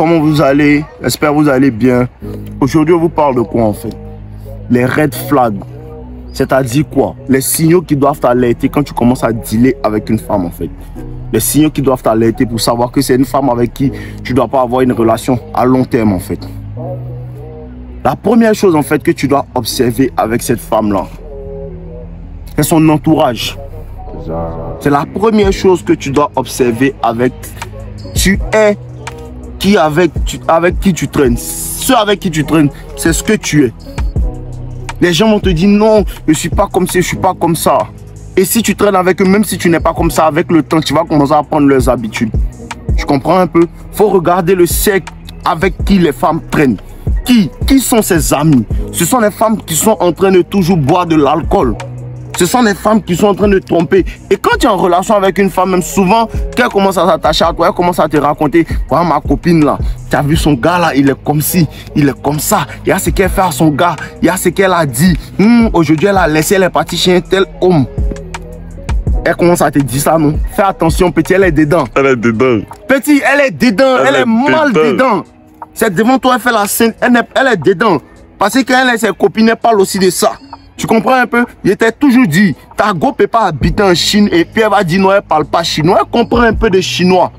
comment vous allez? J'espère que vous allez bien. Aujourd'hui, on vous parle de quoi en fait? Les red flags. C'est-à-dire quoi? Les signaux qui doivent t'alerter quand tu commences à dealer avec une femme en fait. Les signaux qui doivent t'alerter pour savoir que c'est une femme avec qui tu ne dois pas avoir une relation à long terme en fait. La première chose en fait que tu dois observer avec cette femme-là, c'est son entourage. C'est la première chose que tu dois observer avec. Tu es qui avec qui tu traînes. Ceux avec qui tu traînes, c'est ce que tu es. Les gens vont te dire non, je ne suis pas comme ça, je ne suis pas comme ça. Et si tu traînes avec eux, même si tu n'es pas comme ça, avec le temps, tu vas commencer à prendre leurs habitudes. Tu comprends un peu? Il faut regarder le cercle avec qui les femmes traînent. Qui sont ses amis? Ce sont les femmes qui sont en train de toujours boire de l'alcool. Ce sont les femmes qui sont en train de tromper. Et quand tu es en relation avec une femme, même souvent, qu'elle commence à s'attacher à toi, elle commence à te raconter, voilà ma copine là, tu as vu son gars là, il est comme ci, il est comme ça. Il y a ce qu'elle fait à son gars, il y a ce qu'elle a dit. Aujourd'hui, elle a laissé, elle est partie chez un tel homme. Elle commence à te dire ça, non? Fais attention, petit, elle est dedans. Elle est dedans. Petit, elle est dedans, elle est mal dedans. C'est devant toi, elle fait la scène, elle est dedans. Parce qu'elle et ses copines, elle parlent aussi de ça. Tu comprends un peu? Il était toujours dit, ta go peut pas habiter en Chine et puis elle va dire non, elle parle pas chinois. Elle comprend un peu de chinois.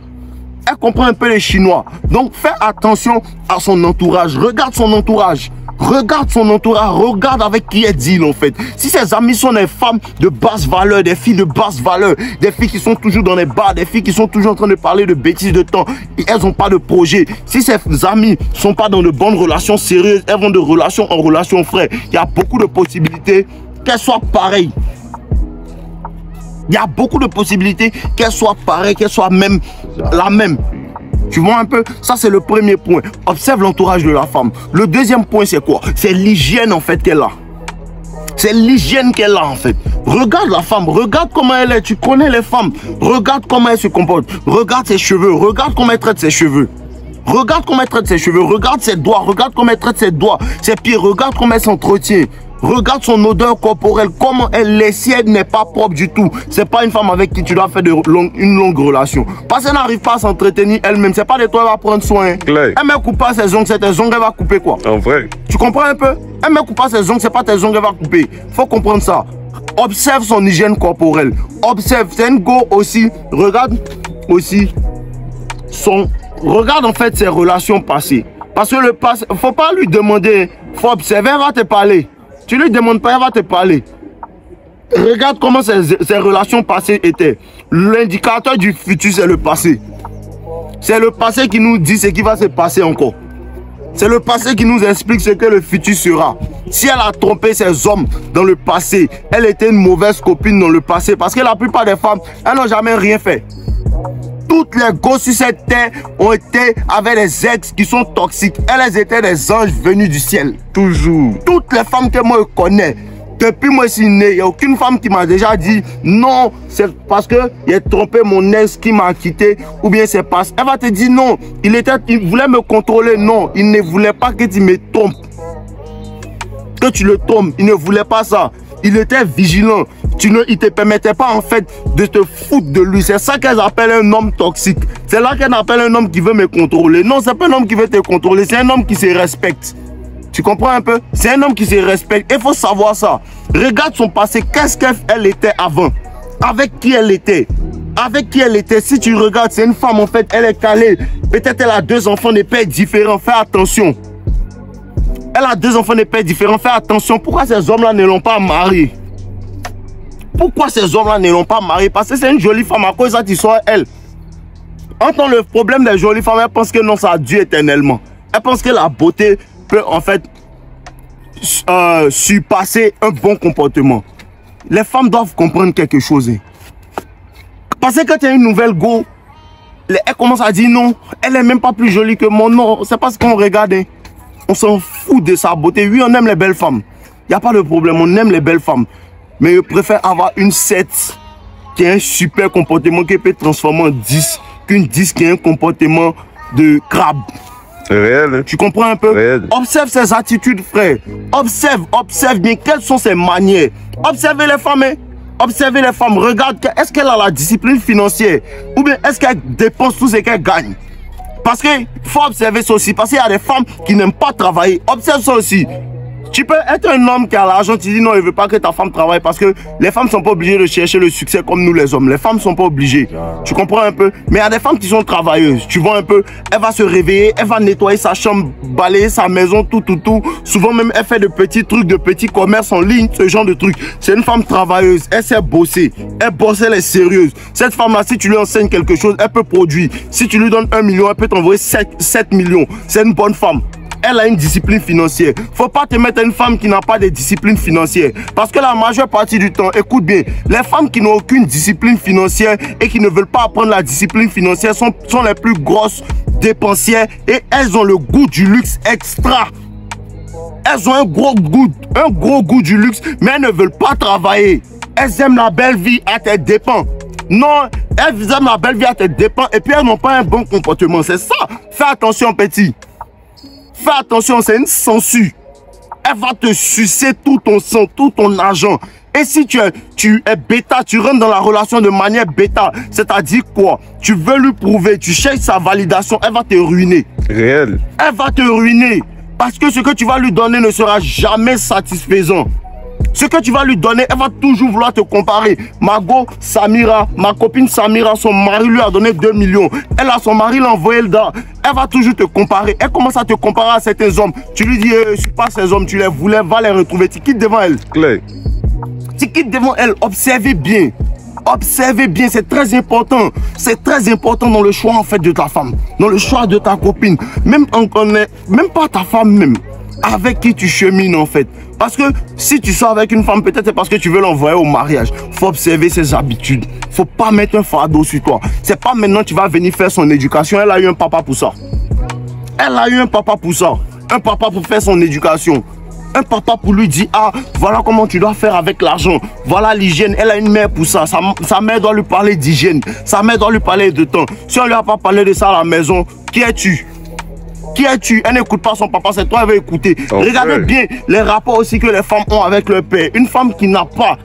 Elle comprend un peu les chinois. Donc fais attention à son entourage. Regarde son entourage. Regarde son entourage. Regarde avec qui elle deal en fait. Si ses amis sont des femmes de basse valeur, des filles de basse valeur, des filles qui sont toujours dans les bars, des filles qui sont toujours en train de parler de bêtises de temps, et elles n'ont pas de projet. Si ses amis ne sont pas dans de bonnes relations sérieuses, elles vont de relation en relation, frère. Il y a beaucoup de possibilités qu'elles soient pareilles. Il y a beaucoup de possibilités qu'elles soient pareilles, qu'elles soient même la même. Tu vois un peu? Ça, c'est le premier point. Observe l'entourage de la femme. Le deuxième point, c'est quoi? C'est l'hygiène, en fait, qu'elle a. C'est l'hygiène qu'elle a, en fait. Regarde la femme. Regarde comment elle est. Tu connais les femmes. Regarde comment elle se comporte. Regarde ses cheveux. Regarde comment elle traite ses cheveux. Regarde comment elle traite ses cheveux. Regarde ses doigts. Regarde comment elle traite ses doigts. Ses pieds. Regarde comment elle s'entretient. Regarde son odeur corporelle, comment elle est, si elle n'est pas propre du tout. C'est pas une femme avec qui tu dois faire une longue relation. Parce qu'elle n'arrive pas à s'entretenir elle-même. C'est pas de toi qu'elle va prendre soin. Claire. Elle ne coupe pas ses ongles, c'est tes ongles qu'elle va couper quoi. En vrai. Tu comprends un peu? Elle ne coupe pas ses ongles, c'est pas tes ongles qu'elle va couper. Faut comprendre ça. Observe son hygiène corporelle. Observe, c'est une go aussi. Regarde aussi regarde en fait ses relations passées. Parce que le passé, faut pas lui demander, faut observer, elle va te parler. Tu ne lui demandes pas, elle va te parler. Regarde comment ces relations passées étaient. L'indicateur du futur, c'est le passé. C'est le passé qui nous dit ce qui va se passer encore. C'est le passé qui nous explique ce que le futur sera. Si elle a trompé ses hommes dans le passé, elle était une mauvaise copine dans le passé. Parce que la plupart des femmes, elles n'ont jamais rien fait. Toutes les gosses sur cette terre ont été avec des ex qui sont toxiques. Elles étaient des anges venus du ciel. Toujours. Toutes les femmes que moi je connais, depuis moi je suis né, il n'y a aucune femme qui m'a déjà dit non, c'est parce que j'ai trompé mon ex qui m'a quitté, ou bien c'est parce. Elle va te dire non, il voulait me contrôler. Non, il ne voulait pas que tu me trompes. Que tu le trompes, il ne voulait pas ça. Il était vigilant. Il ne te permettait pas en fait de te foutre de lui. C'est ça qu'elles appellent un homme toxique. C'est là qu'elles appellent un homme qui veut me contrôler. Non, c'est pas un homme qui veut te contrôler. C'est un homme qui se respecte. Tu comprends un peu? C'est un homme qui se respecte. Il faut savoir ça. Regarde son passé. Qu'est-ce qu'elle était avant? Avec qui elle était? Avec qui elle était? Si tu regardes, c'est une femme en fait. Elle est calée. Peut-être elle a 2 enfants de pères différents. Fais attention. Elle a 2 enfants de pères différents. Fais attention. Pourquoi ces hommes-là ne l'ont pas mariée? Pourquoi ces hommes-là ne l'ont pas mariée? Parce que c'est une jolie femme. À cause de ça, tu sois elle. Entends le problème des jolies femmes. Elle pense que non, ça dure éternellement. Elle pense que la beauté peut en fait surpasser un bon comportement. Les femmes doivent comprendre quelque chose. Parce que quand tu as une nouvelle go, elle commence à dire non, elle n'est même pas plus jolie que moi. Non, c'est parce qu'on regarde. On s'en fout de sa beauté. Oui, on aime les belles femmes. Il n'y a pas de problème, on aime les belles femmes. Mais je préfère avoir une 7 qui a un super comportement qui peut transformer en 10 qu'une 10 qui a un comportement de crabe. C'est réel. Tu comprends un peu? Réel. Observe ses attitudes, frère. Observe bien quelles sont ses manières. Observez les femmes. Observez les femmes. Regarde, est-ce qu'elle a la discipline financière? Ou bien est-ce qu'elle dépense tout ce qu'elle gagne? Parce que faut observer ça aussi. Parce qu'il y a des femmes qui n'aiment pas travailler. Observe ça aussi. Tu peux être un homme qui a l'argent, tu dis non, il ne veut pas que ta femme travaille parce que les femmes ne sont pas obligées de chercher le succès comme nous les hommes. Les femmes ne sont pas obligées. Tu comprends un peu? Mais il y a des femmes qui sont travailleuses. Tu vois un peu? Elle va se réveiller, elle va nettoyer sa chambre, balayer sa maison, tout. Souvent même, elle fait de petits trucs, de petits commerces en ligne, ce genre de trucs. C'est une femme travailleuse. Elle sait bosser. Elle bosse, elle est sérieuse. Cette femme-là, si tu lui enseignes quelque chose, elle peut produire. Si tu lui donnes 1 million, elle peut t'envoyer 7 millions. C'est une bonne femme. Elle a une discipline financière. Faut pas te mettre une femme qui n'a pas de discipline financière. Parce que la majeure partie du temps, écoute bien, les femmes qui n'ont aucune discipline financière et qui ne veulent pas apprendre la discipline financière sont les plus grosses dépensières et elles ont le goût du luxe extra. Elles ont un gros goût du luxe, mais elles ne veulent pas travailler. Elles aiment la belle vie à tes dépens. Non, elles aiment la belle vie à tes dépens et puis elles n'ont pas un bon comportement. C'est ça. Fais attention, petit. Fais attention, c'est une sangsue. Elle va te sucer tout ton sang, tout ton argent. Et si tu es bêta, tu rentres dans la relation de manière bêta, c'est-à-dire quoi? Tu veux lui prouver, tu cherches sa validation, elle va te ruiner. Réel. Elle va te ruiner. Parce que ce que tu vas lui donner ne sera jamais satisfaisant. Ce que tu vas lui donner, elle va toujours vouloir te comparer. Margot, Samira, ma copine Samira, son mari lui a donné 2 millions. Elle a son mari, l'a envoyé le gars. Elle va toujours te comparer. Elle commence à te comparer à certains hommes. Tu lui dis, je ne suis pas ces hommes, tu les voulais, va les retrouver. Tu quittes devant elle. Clair. Tu quittes devant elle. Observez bien. Observez bien, c'est très important. C'est très important dans le choix en fait de ta femme. Dans le choix de ta copine. Même pas ta femme même. Avec qui tu chemines en fait. Parce que si tu sors avec une femme, peut-être c'est parce que tu veux l'envoyer au mariage. Il faut observer ses habitudes. Il ne faut pas mettre un fardeau sur toi. C'est pas maintenant que tu vas venir faire son éducation. Elle a eu un papa pour ça. Elle a eu un papa pour ça. Un papa pour faire son éducation. Un papa pour lui dire, ah, voilà comment tu dois faire avec l'argent. Voilà l'hygiène. Elle a une mère pour ça. Sa mère doit lui parler d'hygiène. Sa mère doit lui parler de temps. Si on ne lui a pas parlé de ça à la maison, qui es-tu? Qui es-tu? Elle n'écoute pas son papa, c'est toi qui vas écouter. Okay. Regardez bien les rapports aussi que les femmes ont avec leur père. Une femme qui n'a pas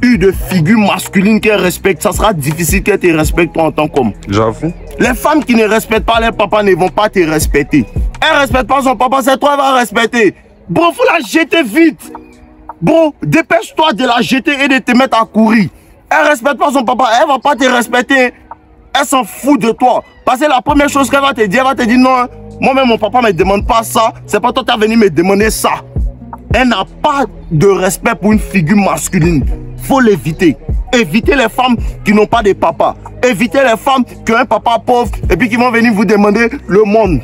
eu de figure masculine qu'elle respecte, ça sera difficile qu'elle te respecte toi en tant qu'homme. J'avoue. Les femmes qui ne respectent pas leur papa ne vont pas te respecter. Elle ne respecte pas son papa, c'est toi qui vas respecter. Bro, faut la jeter vite. Bro, dépêche-toi de la jeter et de te mettre à courir. Elle ne respecte pas son papa, elle ne va pas te respecter. Elle s'en fout de toi. Parce que la première chose qu'elle va te dire, elle va te dire non. Moi-même, mon papa ne me demande pas ça. C'est pas toi qui as venu me demander ça. Elle n'a pas de respect pour une figure masculine. Il faut l'éviter. Évitez les femmes qui n'ont pas de papa. Évitez les femmes qui ont un papa pauvre et puis qui vont venir vous demander le monde.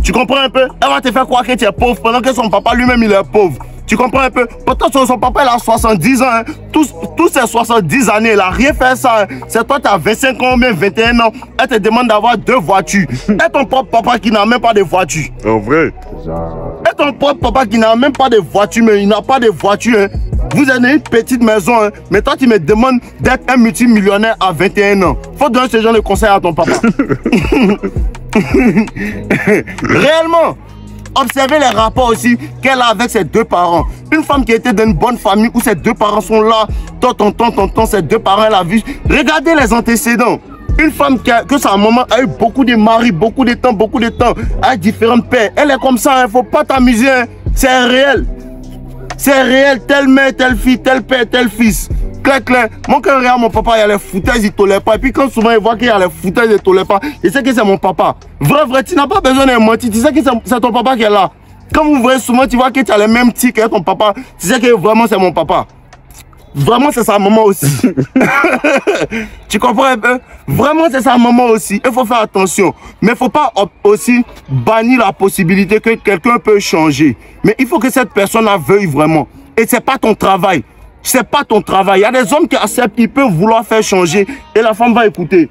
Tu comprends un peu? Elle va te faire croire que tu es pauvre pendant que son papa lui-même il est pauvre. Tu comprends un peu? Pourtant, son papa, il a 70 ans. Hein. Tous ces 70 années, il n'a rien fait ça. Hein. C'est toi, tu as 25 ans, même 21 ans. Elle te demande d'avoir 2 voitures. Et ton propre papa qui n'a même pas de voiture. En vrai. Et ton propre papa qui n'a même pas de voiture, mais il n'a pas de voiture. Hein. Vous avez une petite maison. Hein. Mais toi, tu me demandes d'être un multimillionnaire à 21 ans. Faut donner ce genre de conseils à ton papa. Réellement. Observez les rapports aussi qu'elle a avec ses 2 parents. Une femme qui était dans une bonne famille où ses 2 parents sont là, tonton, ses 2 parents, elle a vu. Regardez les antécédents. Une femme que sa maman a eu beaucoup de maris, beaucoup de temps, à différents pères. Elle est comme ça, il ne faut pas t'amuser. Hein. C'est réel. C'est réel, telle mère, telle fille, tel père, tel fils. Clair. Moi, quand je regarde mon papa, il y a les foutaises, il ne tolère pas. Et puis quand souvent il voit qu'il y a les foutaises, il ne tolère pas. Il sait que c'est mon papa. Vrai, tu n'as pas besoin de mentir. Tu sais que c'est ton papa qui est là. Quand vous voyez souvent, tu vois que tu as les mêmes tics que ton papa. Tu sais que vraiment c'est mon papa. Vraiment, c'est sa maman aussi. Tu comprends un peu? Vraiment, c'est sa maman aussi. Il faut faire attention. Mais il ne faut pas aussi bannir la possibilité que quelqu'un peut changer. Mais il faut que cette personne la veuille vraiment. Et ce n'est pas ton travail. C'est pas ton travail. Il y a des hommes qui acceptent, ils peuvent vouloir faire changer et la femme va écouter.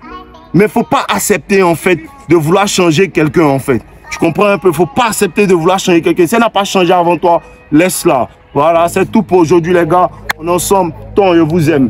Mais il ne faut pas accepter en fait de vouloir changer quelqu'un en fait. Tu comprends un peu? Il ne faut pas accepter de vouloir changer quelqu'un. Si elle n'a pas changé avant toi, laisse-la. Voilà, c'est tout pour aujourd'hui les gars. On est ensemble. Tant, je vous aime.